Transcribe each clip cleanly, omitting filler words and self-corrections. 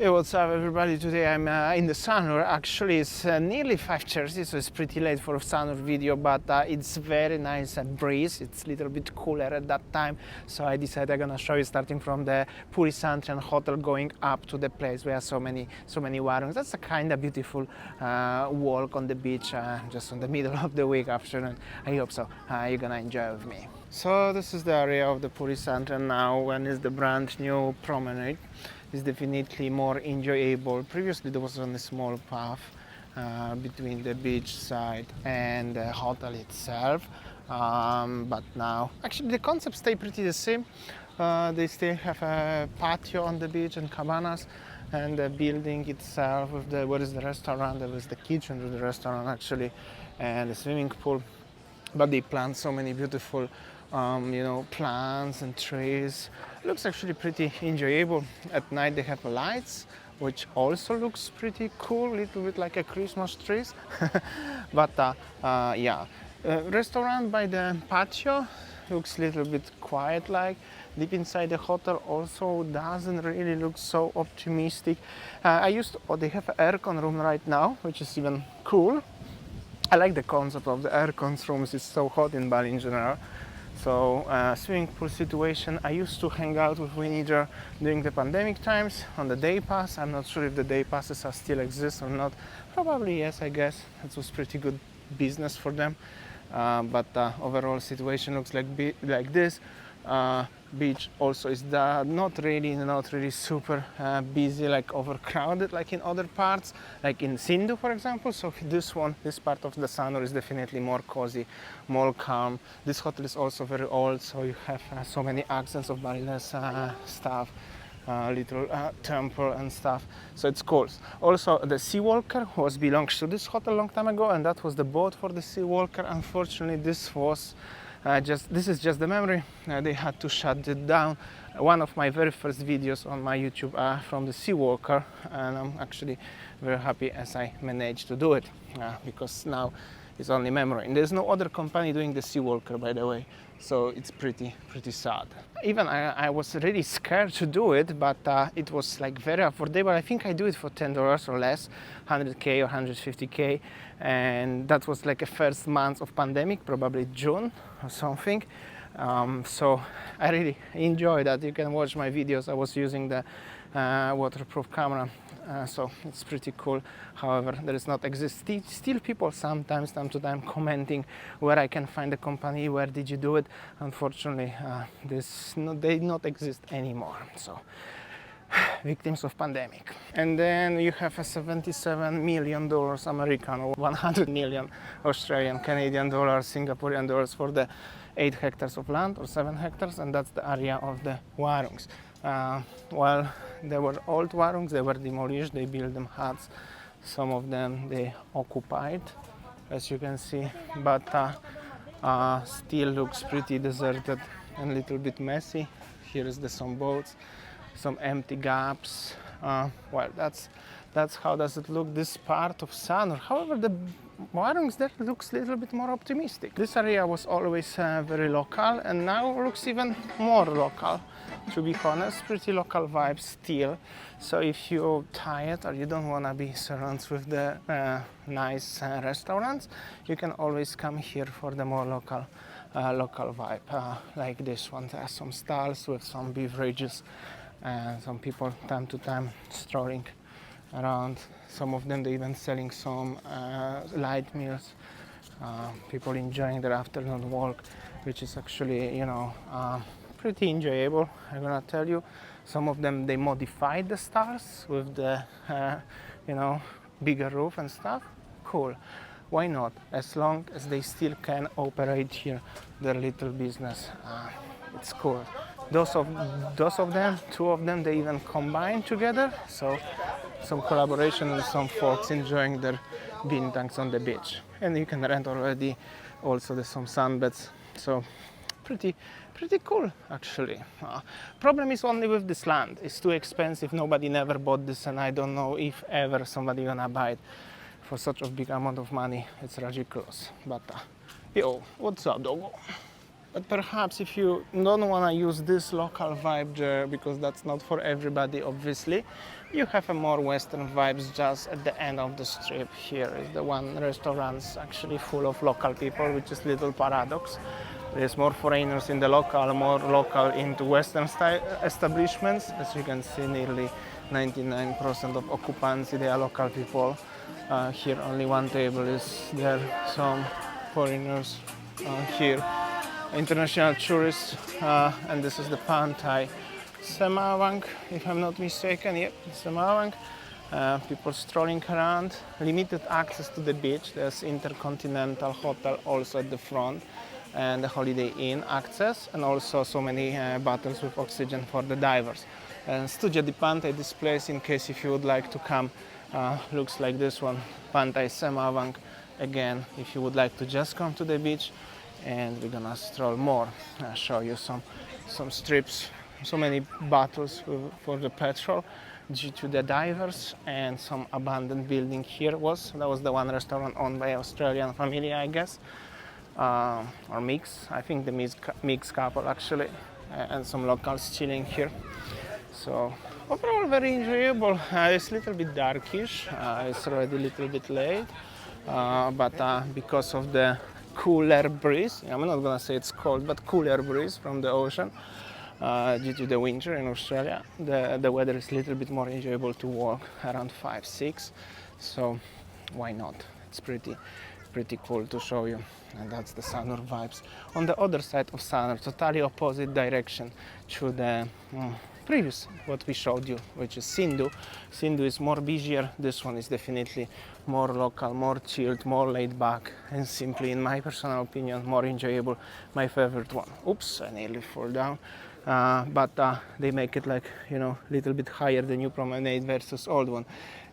Hey, what's up everybody? Today I'm in the Sanur. Actually it's nearly 5:30, so it's pretty late for a Sanur video, but it's very nice breeze. It's a little bit cooler at that time, so I decided I'm gonna show you starting from the Purisantran hotel going up to the place where so many Warungs. That's a kind of beautiful walk on the beach just in the middle of the week afternoon. I hope so. You're gonna enjoy with me. So this is the area of the Purisantran now, and it's the brand new Promenade. Is definitely more enjoyable. Previously there was only a small path between the beach side and the hotel itself, but now actually the concept stay pretty the same. They still have a patio on the beach and cabanas, and the building itself with the what is the restaurant, there was the kitchen of the restaurant actually, and the swimming pool, but they plant so many beautiful plants and trees. Looks actually pretty enjoyable. At night they have lights, which also looks pretty cool, little bit like a Christmas trees. But restaurant by the patio looks a little bit quiet like. Deep inside the hotel also doesn't really look so optimistic. They have an aircon room right now, which is even cool. I like the concept of the aircon rooms. It's so hot in Bali in general. So swimming pool situation, I used to hang out with Winnie during the pandemic times on the day pass. I'm not sure if the day passes are still exist or not. Probably yes, I guess. It was pretty good business for them. But overall situation looks like this. Beach also is not really super busy, like overcrowded like in other parts, like in Sindhu for example. So this part of the Sanur is definitely more cozy, more calm. This hotel is also very old, so you have so many accents of Balinese stuff, little temple and stuff, so it's cool. Also the Seawalker belongs to this hotel a long time ago, and that was the boat for the Seawalker. Unfortunately this was this is just the memory. They had to shut it down. One of my very first videos on my YouTube from the Seawalker, and I'm actually very happy as I managed to do it because now it's only memory. And there's no other company doing the Seawalker, by the way, so it's pretty sad. Even I was really scared to do it, but it was like very affordable. I think I do it for $10 or less, 100k or 150k, and that was like a first month of pandemic, probably June or something. So I really enjoy that. You can watch my videos. I was using the waterproof camera, so it's pretty cool. However, there is not still people sometimes time to time commenting where I can find the company, where did you do it. Unfortunately they not exist anymore, so victims of pandemic. And then you have a $77 million American, or 100 million Australian, Canadian dollars, Singaporean dollars for the 8 hectares of land or 7 hectares, and that's the area of the Warungs. Well, they were old Warungs, they were demolished, they built them huts. Some of them they occupied, as you can see, but still looks pretty deserted and a little bit messy. Here is some boats, some empty gaps. Well, that's how does it look, this part of Sanur. However, the Warungs there looks a little bit more optimistic. This area was always very local, and now looks even more local, to be honest. Pretty local vibes still. So if you're tired or you don't want to be surrounded with the nice restaurants, you can always come here for the more local vibe, like this one. There are some stalls with some beverages, and some people time to time strolling around. Some of them they even selling some light meals. People enjoying their afternoon walk, which is actually pretty enjoyable. I'm gonna tell you, some of them they modified the stalls with the bigger roof and stuff. Cool, why not? As long as they still can operate here their little business, it's cool. Those of them, two of them, they even combine together, so some collaboration with some folks enjoying their bintangs on the beach. And you can rent already also there's some sunbeds, so pretty cool actually. Problem is only with this land, it's too expensive. Nobody never bought this, and I don't know if ever somebody gonna buy it for such a big amount of money. It's ridiculous. But yo, what's up, doggo? But perhaps if you don't want to use this local vibe there, because that's not for everybody obviously, you have a more western vibes just at the end of the strip. Here is the one restaurant actually full of local people, which is little paradox. There's more foreigners in the local, more local into western style establishments. As you can see, nearly 99% of occupancy, they are local people. Here only one table is there, some foreigners here. International tourists, and this is the Pantai Semawang, if I'm not mistaken. Yep, Semawang. People strolling around. Limited access to the beach. There's Intercontinental hotel also at the front, and the Holiday Inn access, and also so many bottles with oxygen for the divers. And Studio di Pantai, this place, in case if you would like to come, looks like this one, Pantai Semawang. Again, if you would like to just come to the beach, and we're gonna stroll more. I'll show you some strips, so many bottles for the petrol due to the divers, and some abandoned building here that was the one restaurant owned by Australian family, I guess, or mix. I think the mix couple actually, and some locals chilling here. So overall very enjoyable. It's a little bit darkish. It's already a little bit late, but because of the cooler breeze, I'm not gonna say it's cold, but cooler breeze from the ocean, due to the winter in Australia, the weather is a little bit more enjoyable to walk around 5-6, so why not? It's pretty cool to show you. And that's the Sanur vibes. On the other side of Sanur, totally opposite direction to the previous what we showed you, which is Sindhu. Sindhu is more busier. This one is definitely more local, more chilled, more laid back, and simply, in my personal opinion, more enjoyable. My favorite one. Oops, I nearly fall down. But they make it like, little bit higher, the new Promenade versus old one.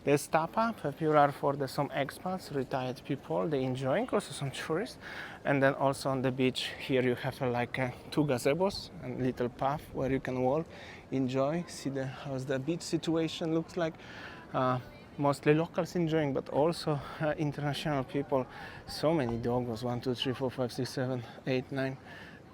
There's tapa, popular for some expats, retired people, they enjoying, also some tourists. And then also on the beach here you have two gazebos and little path where you can walk, enjoy, see how the beach situation looks like. Mostly locals enjoying, but also international people. So many doggos, 1, 2, 3, 4, 5, 6, 7, 8, 9.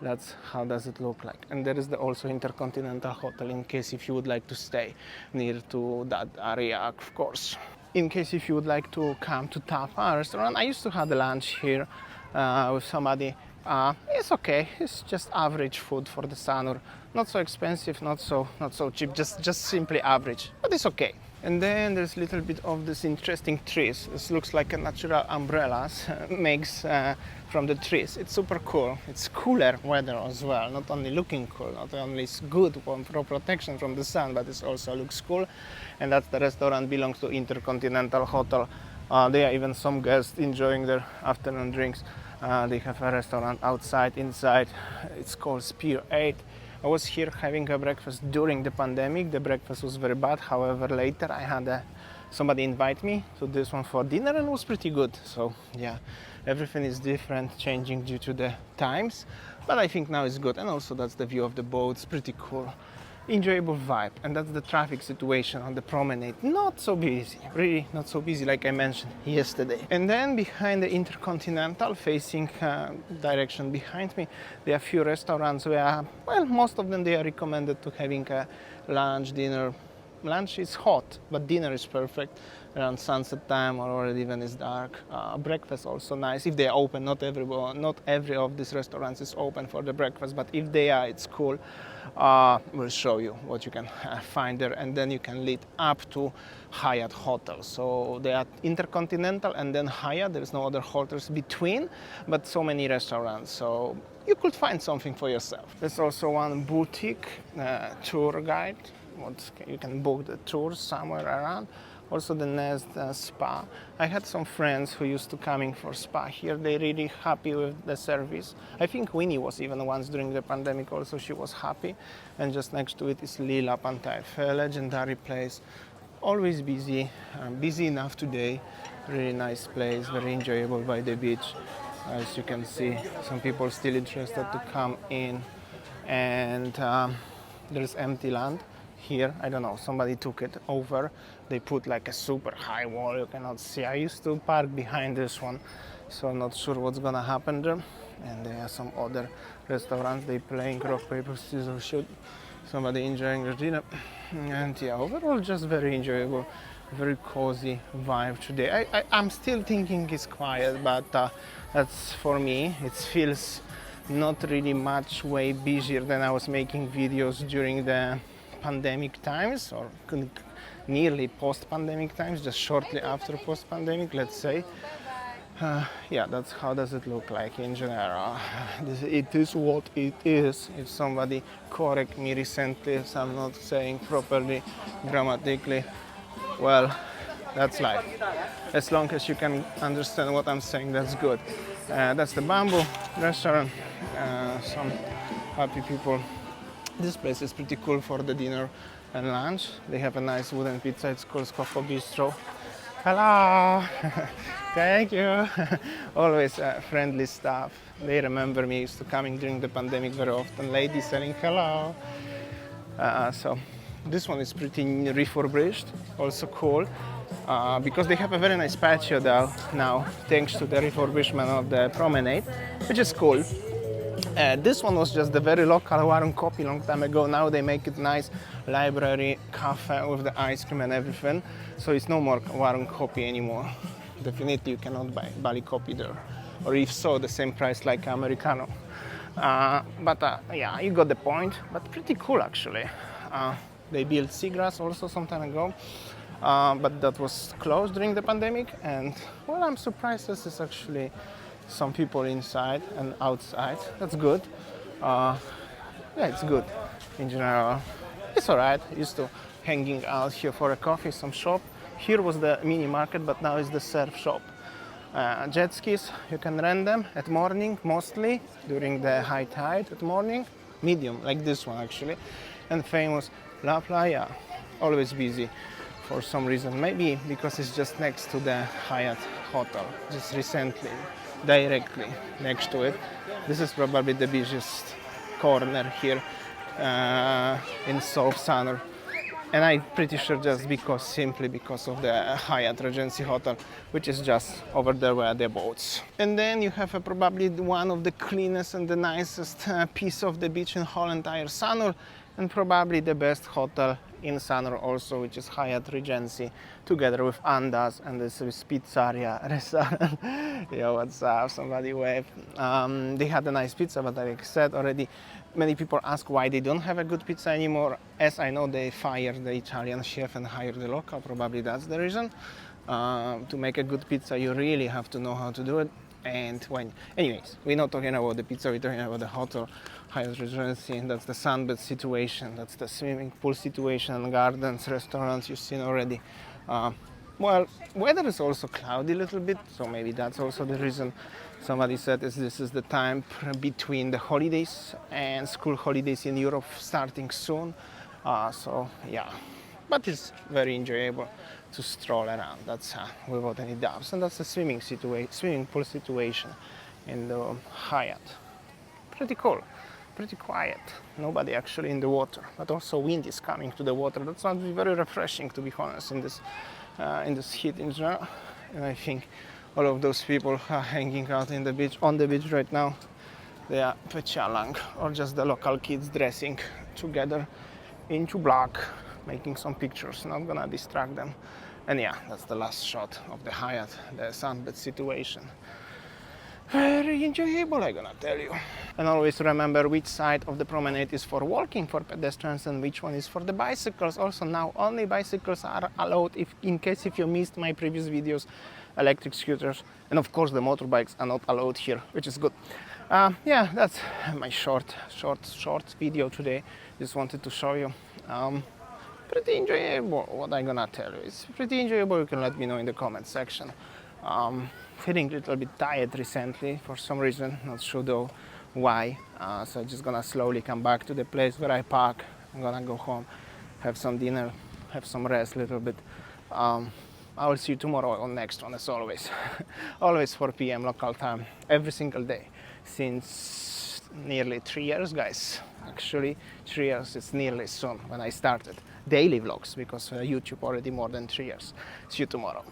That's how does it look like. And there is also Intercontinental hotel in case if you would like to stay near to that area, of course. In case if you would like to come to Tapa restaurant, I used to have the lunch here with somebody. It's okay. It's just average food for the Sanur. Not so expensive, not so cheap. Just simply average, but it's okay. And then there's a little bit of this interesting trees. This looks like a natural umbrellas makes from the trees. It's super cool. It's cooler weather as well. Not only looking cool, not only it's good for protection from the sun, but it also looks cool. And that's the restaurant belongs to Intercontinental Hotel. There are even some guests enjoying their afternoon drinks. They have a restaurant outside, inside. It's called Spear 8. I was here having a breakfast during the pandemic. The breakfast was very bad. However, later I had somebody invite me to this one for dinner, and it was pretty good. So yeah, everything is different, changing due to the times. But I think now it's good. And also that's the view of the boats, pretty cool. Enjoyable vibe. And that's the traffic situation on the promenade. Not so busy, really not so busy like I mentioned yesterday. And then behind the Intercontinental, facing direction behind me, there are a few restaurants where, well, most of them they are recommended to having a lunch, dinner. Lunch is hot, but dinner is perfect around sunset time or already when it's dark. Breakfast also nice if they are open. Not every of these restaurants is open for the breakfast, but if they are, it's cool. We'll show you what you can find there, and then you can lead up to Hyatt hotel. So they are Intercontinental and then Hyatt. There's no other hotels between, but so many restaurants. So you could find something for yourself. There's also one boutique tour guide. You can book the tours somewhere around. Also the Nest spa. I had some friends who used to coming for spa here. They're really happy with the service. I think Winnie was even once during the pandemic also. She was happy. And just next to it is Lila Pantai, a legendary place. Always busy, busy enough today. Really nice place, very enjoyable by the beach. As you can see, some people still interested to come in. And there's empty land here. I don't know, somebody took it over. They put like a super high wall, you cannot see. I used to park behind this one so I'm not sure what's gonna happen there. And there are some other restaurants, they playing rock, paper, scissors, shoot, somebody enjoying their dinner. And yeah, overall just very enjoyable, very cozy vibe today. I'm still thinking it's quiet, but that's for me, it feels not really much way busier than I was making videos during the pandemic times, or nearly post-pandemic times, just shortly after post-pandemic, let's say. Yeah, that's how does it look like in general. It is what it is. If somebody correct me recently if I'm not saying properly grammatically, well, that's life. As long as you can understand what I'm saying, that's good. That's the Bamboo restaurant. Some happy people. This place is pretty cool for the dinner and lunch. They have a nice wooden pizza. It's called Scofo Bistro. Hello. Thank you. Always friendly staff. They remember me. Used to coming during the pandemic very often. Ladies selling hello. So this one is pretty refurbished. Also cool. Because they have a very nice patio now, thanks to the refurbishment of the Promenade, which is cool. This one was just the very local Warung coffee long time ago. Now they make it nice library, cafe with the ice cream and everything. So it's no more Warung coffee anymore. Definitely you cannot buy Bali coffee there. Or if so, the same price like Americano. But yeah, you got the point. But pretty cool actually. They built Seagrass also some time ago. But that was closed during the pandemic, and well, I'm surprised this is actually some people inside and outside. That's good. Yeah, it's good in general. It's alright. Used to hanging out here for a coffee, some shop. Here was the mini market, but now it's the surf shop. Jet skis, you can rent them at morning, mostly during the high tide at morning. Medium, like this one actually. And famous La Playa, always busy. For some reason, maybe because it's just next to the Hyatt hotel, just recently, directly next to it. This is probably the busiest corner here in South Sanur, and I'm pretty sure just simply because of the Hyatt Regency hotel, which is just over there where the boats. And then you have probably one of the cleanest and the nicest piece of the beach in whole entire Sanur, and probably the best hotel in Sanur also, which is Hyatt Regency, together with Andas, and this is pizzeria restaurant. Yo, what's up? Somebody wave. They had a nice pizza, but like I said already, many people ask why they don't have a good pizza anymore. As I know, they fired the Italian chef and hired the local. Probably that's the reason. To make a good pizza, you really have to know how to do it. And anyways, we're not talking about the pizza, we're talking about the hotel, Hyatt Regency, and that's the sunbed situation, that's the swimming pool situation, gardens, restaurants you've seen already. Well, weather is also cloudy a little bit, so maybe that's also the reason. Somebody said this is the time between the holidays and school holidays in Europe starting soon. So yeah, but it's very enjoyable to stroll around, that's without any doubts. And that's the swimming pool situation in the Hyatt. Pretty cool, pretty quiet, nobody actually in the water, but also wind is coming to the water. That's not very refreshing, to be honest, in this heat in general. And I think all of those people are hanging out on the beach right now, they are pechalang, or just the local kids dressing together into black, making some pictures, not gonna distract them. And yeah, that's the last shot of the Hyatt, the sunbed situation. Very enjoyable, I'm gonna tell you. And always remember which side of the promenade is for walking, for pedestrians, and which one is for the bicycles. Also now only bicycles are allowed, if you missed my previous videos. Electric scooters and of course the motorbikes are not allowed here, which is good. Yeah, that's my short video today. Just wanted to show you. Pretty enjoyable, what I'm gonna tell you. It's pretty enjoyable. You can let me know in the comment section. Feeling a little bit tired recently for some reason, not sure though why. So I'm just gonna slowly come back to the place where I park. I'm gonna go home, have some dinner, have some rest a little bit. I will see you tomorrow on next one, as always. Always 4 p.m. local time, every single day, since nearly 3 years, guys. Actually, 3 years, it's nearly soon when I started daily vlogs, because YouTube already more than 3 years. See you tomorrow.